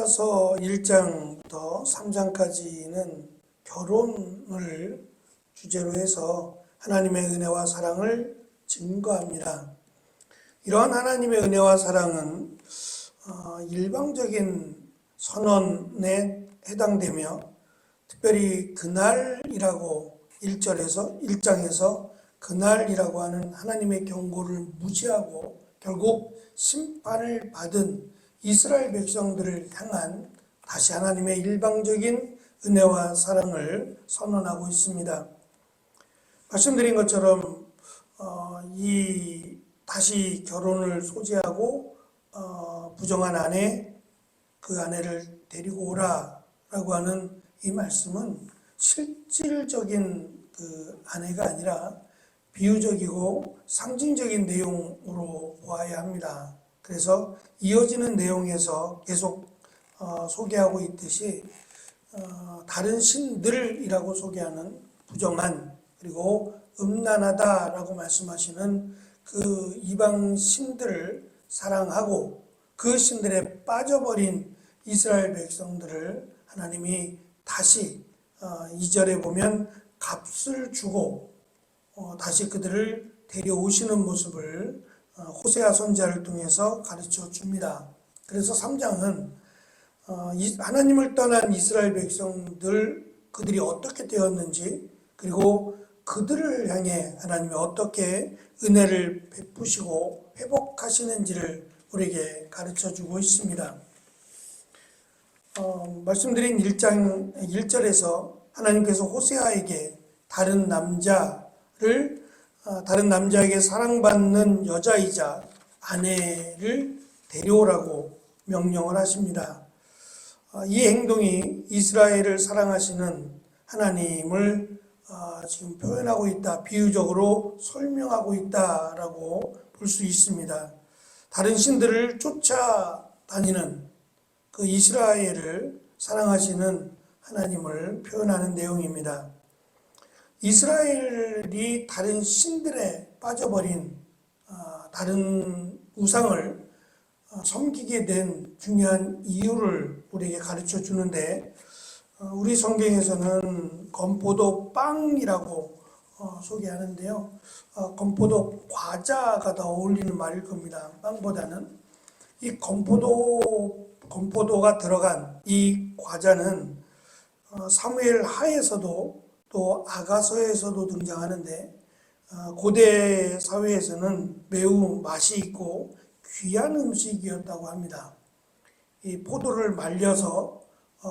호세아서 1장부터 3장까지는 결혼을 주제로 해서 하나님의 은혜와 사랑을 증거합니다. 이러한 하나님의 은혜와 사랑은 일방적인 선언에 해당되며 특별히 그날이라고 1장에서 그날이라고 하는 하나님의 경고를 무시하고 결국 심판을 받은 이스라엘 백성들을 향한 다시 하나님의 일방적인 은혜와 사랑을 선언하고 있습니다. 말씀드린 것처럼 이 다시 결혼을 소지하고 부정한 아내, 그 아내를 데리고 오라라고 하는 이 말씀은 실질적인 그 아내가 아니라 비유적이고 상징적인 내용으로 보아야 합니다. 그래서 이어지는 내용에서 계속 소개하고 있듯이 다른 신들이라고 소개하는 부정한 그리고 음란하다라고 말씀하시는 그 이방 신들을 사랑하고 그 신들에 빠져버린 이스라엘 백성들을 하나님이 다시 2절에 보면 값을 주고 다시 그들을 데려오시는 모습을 호세아 선지자를 통해서 가르쳐 줍니다. 그래서 3장은 하나님을 떠난 이스라엘 백성들 그들이 어떻게 되었는지 그리고 그들을 향해 하나님이 어떻게 은혜를 베푸시고 회복하시는지를 우리에게 가르쳐 주고 있습니다. 말씀드린 1장 1절에서 하나님께서 호세아에게 다른 남자에게 사랑받는 여자이자 아내를 데려오라고 명령을 하십니다. 이 행동이 이스라엘을 사랑하시는 하나님을 지금 표현하고 있다, 비유적으로 설명하고 있다라고 볼 수 있습니다. 다른 신들을 쫓아다니는 그 이스라엘을 사랑하시는 하나님을 표현하는 내용입니다. 이스라엘이 다른 신들에 빠져버린 다른 우상을 섬기게 된 중요한 이유를 우리에게 가르쳐 주는데 우리 성경에서는 건포도 빵이라고 소개하는데요. 건포도 과자가 더 어울리는 말일 겁니다. 빵보다는. 이 건포도가 들어간 이 과자는 사무엘 하에서도 또 아가서에서도 등장하는데 고대 사회에서는 매우 맛이 있고 귀한 음식이었다고 합니다. 이 포도를 말려서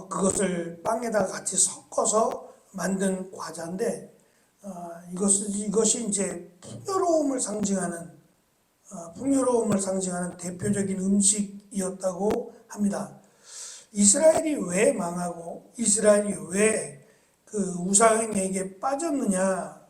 그것을 빵에다가 같이 섞어서 만든 과자인데 이것이 이제 풍요로움을 상징하는 대표적인 음식이었다고 합니다. 이스라엘이 왜 망하고 이스라엘이 왜 그 우상에게 빠졌느냐,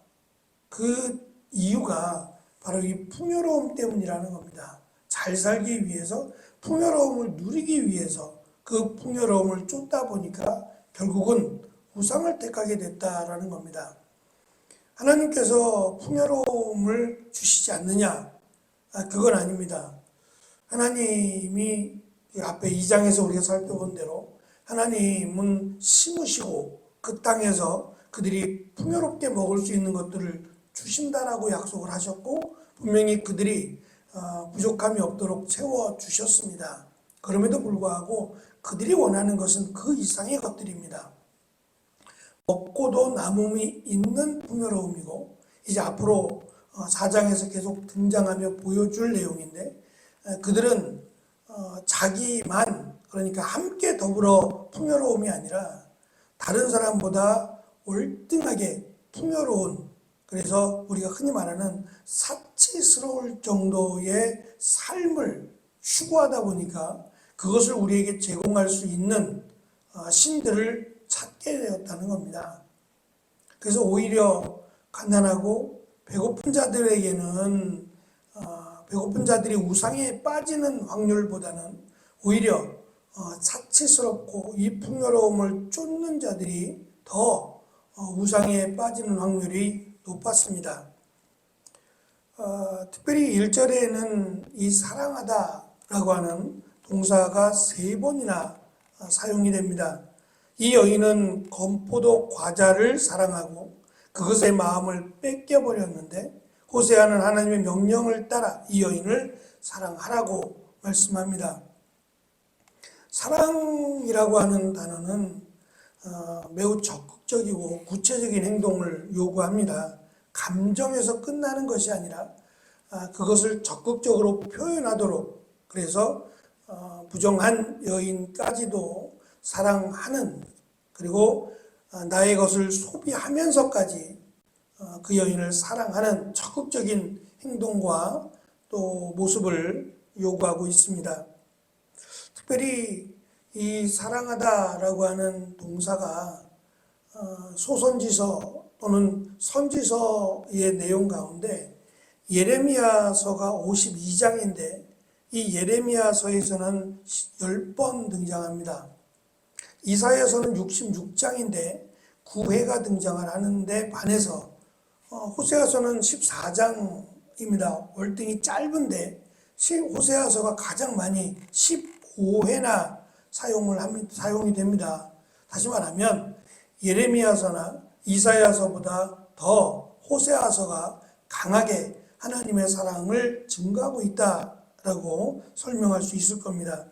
그 이유가 바로 이 풍요로움 때문이라는 겁니다. 잘 살기 위해서, 풍요로움을 누리기 위해서 그 풍요로움을 쫓다 보니까 결국은 우상을 택하게 됐다라는 겁니다. 하나님께서 풍요로움을 주시지 않느냐? 그건 아닙니다. 하나님이 앞에 2장에서 우리가 살펴본 대로 하나님은 심으시고 그 땅에서 그들이 풍요롭게 먹을 수 있는 것들을 주신다라고 약속을 하셨고 분명히 그들이 부족함이 없도록 채워주셨습니다. 그럼에도 불구하고 그들이 원하는 것은 그 이상의 것들입니다. 먹고도 남음이 있는 풍요로움이고 이제 앞으로 4장에서 계속 등장하며 보여줄 내용인데 그들은 자기만 그러니까 함께 더불어 풍요로움이 아니라 다른 사람보다 월등하게 풍요로운 그래서 우리가 흔히 말하는 사치스러울 정도의 삶을 추구하다 보니까 그것을 우리에게 제공할 수 있는 신들을 찾게 되었다는 겁니다. 그래서 오히려 가난하고 배고픈 자들에게는 배고픈 자들이 우상에 빠지는 확률보다는 오히려 사치스럽고 이 풍요로움을 쫓는 자들이 더 우상에 빠지는 확률이 높았습니다. 특별히 1절에는 이 사랑하다라고 하는 동사가 3번이나 사용이 됩니다. 이 여인은 건포도 과자를 사랑하고 그것의 마음을 뺏겨버렸는데 호세아는 하나님의 명령을 따라 이 여인을 사랑하라고 말씀합니다. 사랑이라고 하는 단어는 매우 적극적이고 구체적인 행동을 요구합니다. 감정에서 끝나는 것이 아니라 그것을 적극적으로 표현하도록, 그래서 부정한 여인까지도 사랑하는, 그리고 나의 것을 소비하면서까지 그 여인을 사랑하는 적극적인 행동과 또 모습을 요구하고 있습니다. 특별히 이 사랑하다라고 하는 동사가 소선지서 또는 선지서의 내용 가운데 예레미야서가 52장인데 이 예레미야서에서는 10번 등장합니다. 이사야서는 66장인데 9회가 등장을 하는데 반해서 호세아서는 14장입니다. 월등히 짧은데 호세아서가 가장 많이 15회나 사용이 됩니다. 다시 말하면 예레미야서나 이사야서보다 더 호세아서가 강하게 하나님의 사랑을 증거하고 있다라고 설명할 수 있을 겁니다.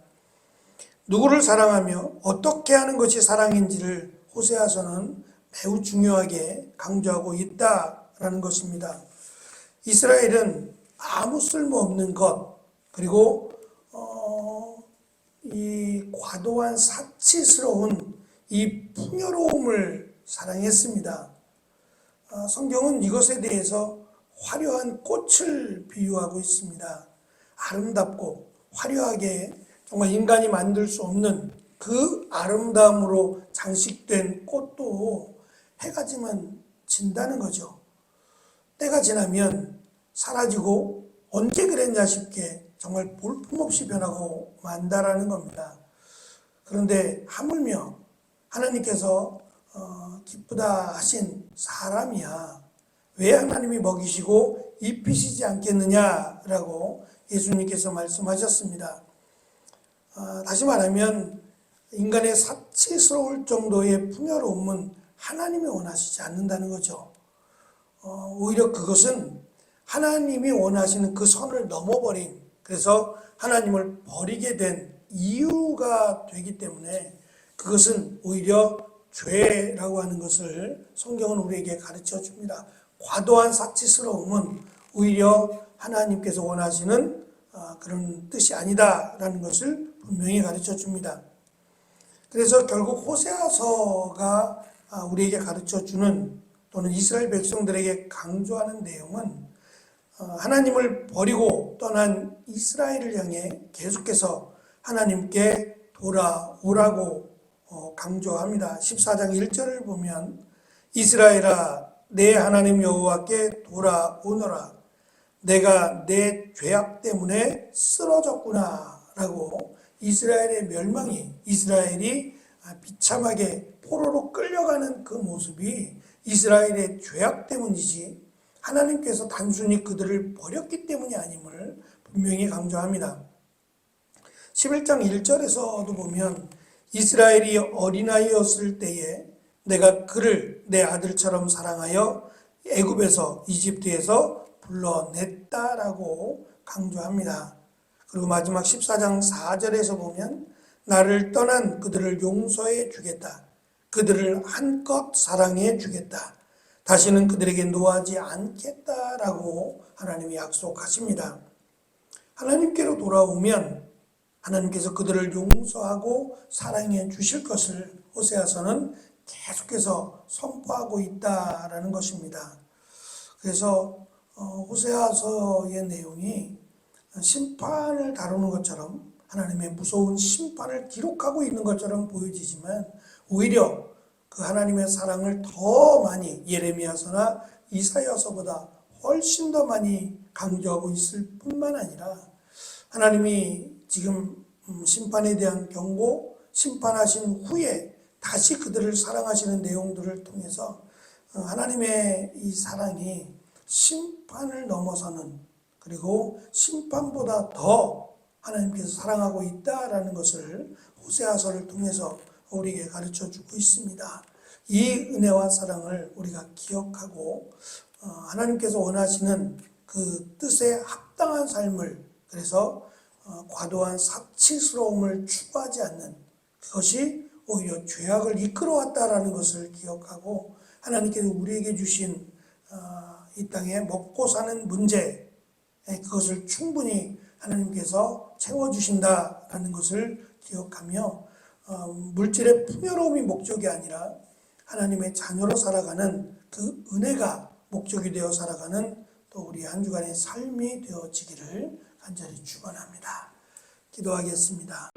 누구를 사랑하며 어떻게 하는 것이 사랑인지를 호세아서는 매우 중요하게 강조하고 있다라는 것입니다. 이스라엘은 아무 쓸모없는 것, 그리고 이 과도한 사치스러운 이 풍요로움을 사랑했습니다. 성경은 이것에 대해서 화려한 꽃을 비유하고 있습니다. 아름답고 화려하게 정말 인간이 만들 수 없는 그 아름다움으로 장식된 꽃도 해가 지면 진다는 거죠. 때가 지나면 사라지고 언제 그랬냐 싶게 정말 볼품없이 변하고 만다라는 겁니다. 그런데 하물며 하나님께서 기쁘다 하신 사람이야 왜 하나님이 먹이시고 입히시지 않겠느냐라고 예수님께서 말씀하셨습니다. 다시 말하면 인간의 사치스러울 정도의 풍요로움은 하나님이 원하시지 않는다는 거죠. 오히려 그것은 하나님이 원하시는 그 선을 넘어버린, 그래서 하나님을 버리게 된 이유가 되기 때문에 그것은 오히려 죄라고 하는 것을 성경은 우리에게 가르쳐 줍니다. 과도한 사치스러움은 오히려 하나님께서 원하시는 그런 뜻이 아니다라는 것을 분명히 가르쳐 줍니다. 그래서 결국 호세아서가 우리에게 가르쳐 주는 또는 이스라엘 백성들에게 강조하는 내용은 하나님을 버리고 떠난 이스라엘을 향해 계속해서 하나님께 돌아오라고 강조합니다. 14장 1절을 보면 이스라엘아 내 하나님 여호와께 돌아오너라 내가 내 죄악 때문에 쓰러졌구나 라고 이스라엘의 멸망이, 이스라엘이 비참하게 포로로 끌려가는 그 모습이 이스라엘의 죄악 때문이지 하나님께서 단순히 그들을 버렸기 때문이 아님을 분명히 강조합니다. 11장 1절에서도 보면 이스라엘이 어린아이였을 때에 내가 그를 내 아들처럼 사랑하여 애굽에서 이집트에서 불러냈다라고 강조합니다. 그리고 마지막 14장 4절에서 보면 나를 떠난 그들을 용서해 주겠다. 그들을 한껏 사랑해 주겠다. 다시는 그들에게 노하지 않겠다라고 하나님이 약속하십니다. 하나님께로 돌아오면 하나님께서 그들을 용서하고 사랑해 주실 것을 호세아서는 계속해서 선포하고 있다라는 것입니다. 그래서 호세아서의 내용이 심판을 다루는 것처럼 하나님의 무서운 심판을 기록하고 있는 것처럼 보여지지만 오히려 그 하나님의 사랑을 더 많이 예레미야서나 이사야서보다 훨씬 더 많이 강조하고 있을 뿐만 아니라 하나님이 지금 심판에 대한 경고, 심판하신 후에 다시 그들을 사랑하시는 내용들을 통해서 하나님의 이 사랑이 심판을 넘어서는, 그리고 심판보다 더 하나님께서 사랑하고 있다라는 것을 호세아서를 통해서 우리에게 가르쳐 주고 있습니다. 이 은혜와 사랑을 우리가 기억하고 하나님께서 원하시는 그 뜻에 합당한 삶을, 그래서 과도한 사치스러움을 추구하지 않는 그것이 오히려 죄악을 이끌어왔다라는 것을 기억하고, 하나님께서 우리에게 주신 이 땅에 먹고 사는 문제, 그것을 충분히 하나님께서 채워주신다라는 것을 기억하며 물질의 풍요로움이 목적이 아니라 하나님의 자녀로 살아가는 그 은혜가 목적이 되어 살아가는 또 우리 한 주간의 삶이 되어지기를 간절히 축원합니다. 기도하겠습니다.